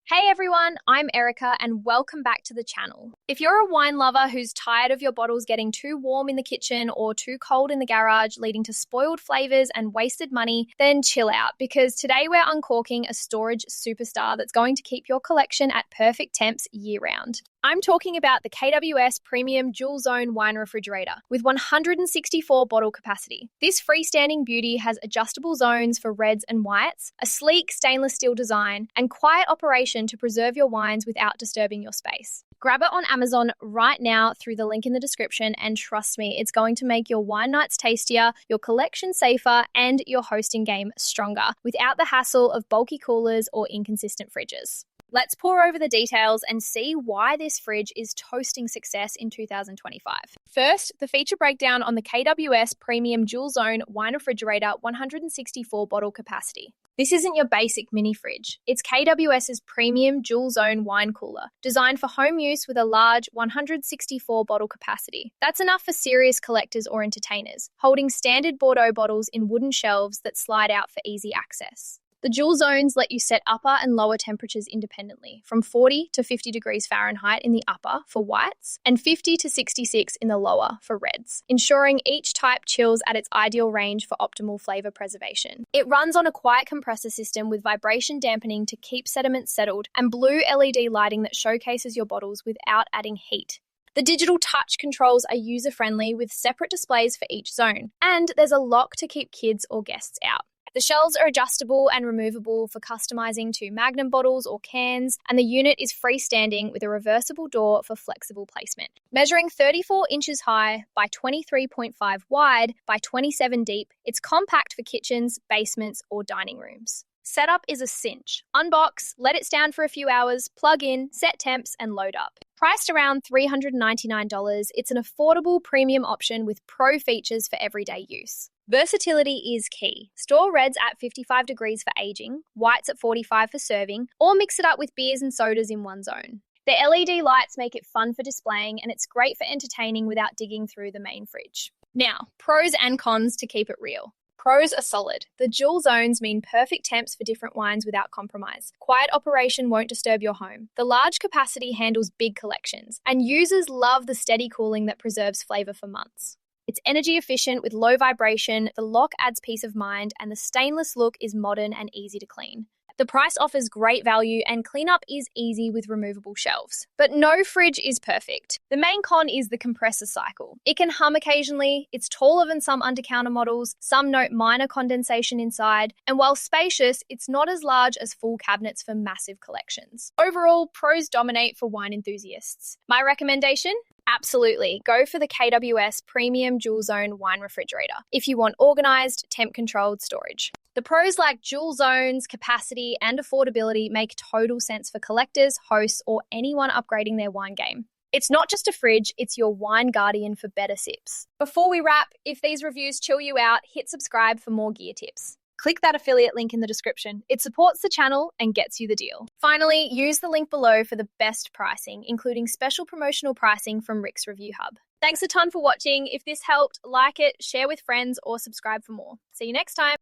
Hey everyone, I'm Erica and welcome back to the channel. If you're a wine lover who's tired of your bottles getting too warm in the kitchen or too cold in the garage, leading to spoiled flavors and wasted money, then chill out because today we're uncorking a storage superstar that's going to keep your collection at perfect temps year round. I'm talking about the KWS Premium Dual Zone Wine Refrigerator with 164 bottle capacity. This freestanding beauty has adjustable zones for reds and whites, a sleek stainless steel design, and quiet operation to preserve your wines without disturbing your space. Grab it on Amazon right now through the link in the description, and trust me, it's going to make your wine nights tastier, your collection safer, and your hosting game stronger without the hassle of bulky coolers or inconsistent fridges. Let's pour over the details and see why this fridge is toasting success in 2025. First, the feature breakdown on the KWS Premium Dual Zone Wine Refrigerator 164 bottle capacity. This isn't your basic mini fridge. It's KWS's premium dual zone wine cooler, designed for home use with a large 164 bottle capacity. That's enough for serious collectors or entertainers, holding standard Bordeaux bottles in wooden shelves that slide out for easy access. The dual zones let you set upper and lower temperatures independently, from 40 to 50 degrees Fahrenheit in the upper for whites and 50 to 66 in the lower for reds, ensuring each type chills at its ideal range for optimal flavor preservation. It runs on a quiet compressor system with vibration dampening to keep sediments settled and blue LED lighting that showcases your bottles without adding heat. The digital touch controls are user-friendly with separate displays for each zone, and there's a lock to keep kids or guests out. The shelves are adjustable and removable for customizing to Magnum bottles or cans, and the unit is freestanding with a reversible door for flexible placement. Measuring 34 inches high by 23.5 wide by 27 deep, it's compact for kitchens, basements, or dining rooms. Setup is a cinch. Unbox, let it stand for a few hours, plug in, set temps, and load up. Priced around $399, it's an affordable premium option with pro features for everyday use. Versatility is key. Store reds at 55 degrees for aging, whites at 45 for serving, or mix it up with beers and sodas in one zone. The LED lights make it fun for displaying, and it's great for entertaining without digging through the main fridge. Now, pros and cons to keep it real. Pros are solid. The dual zones mean perfect temps for different wines without compromise. Quiet operation won't disturb your home. The large capacity handles big collections, and users love the steady cooling that preserves flavor for months. It's energy efficient with low vibration, the lock adds peace of mind, and the stainless look is modern and easy to clean. The price offers great value and cleanup is easy with removable shelves. But no fridge is perfect. The main con is the compressor cycle. It can hum occasionally, it's taller than some under-counter models, some note minor condensation inside, and while spacious, it's not as large as full cabinets for massive collections. Overall, pros dominate for wine enthusiasts. My recommendation? Absolutely. Go for the KWS Premium Dual Zone Wine Refrigerator if you want organized, temp-controlled storage. The pros like dual zones, capacity, and affordability make total sense for collectors, hosts, or anyone upgrading their wine game. It's not just a fridge, it's your wine guardian for better sips. Before we wrap, if these reviews chill you out, hit subscribe for more gear tips. Click that affiliate link in the description. It supports the channel and gets you the deal. Finally, use the link below for the best pricing, including special promotional pricing from Rick's Review Hub. Thanks a ton for watching. If this helped, like it, share with friends, or subscribe for more. See you next time.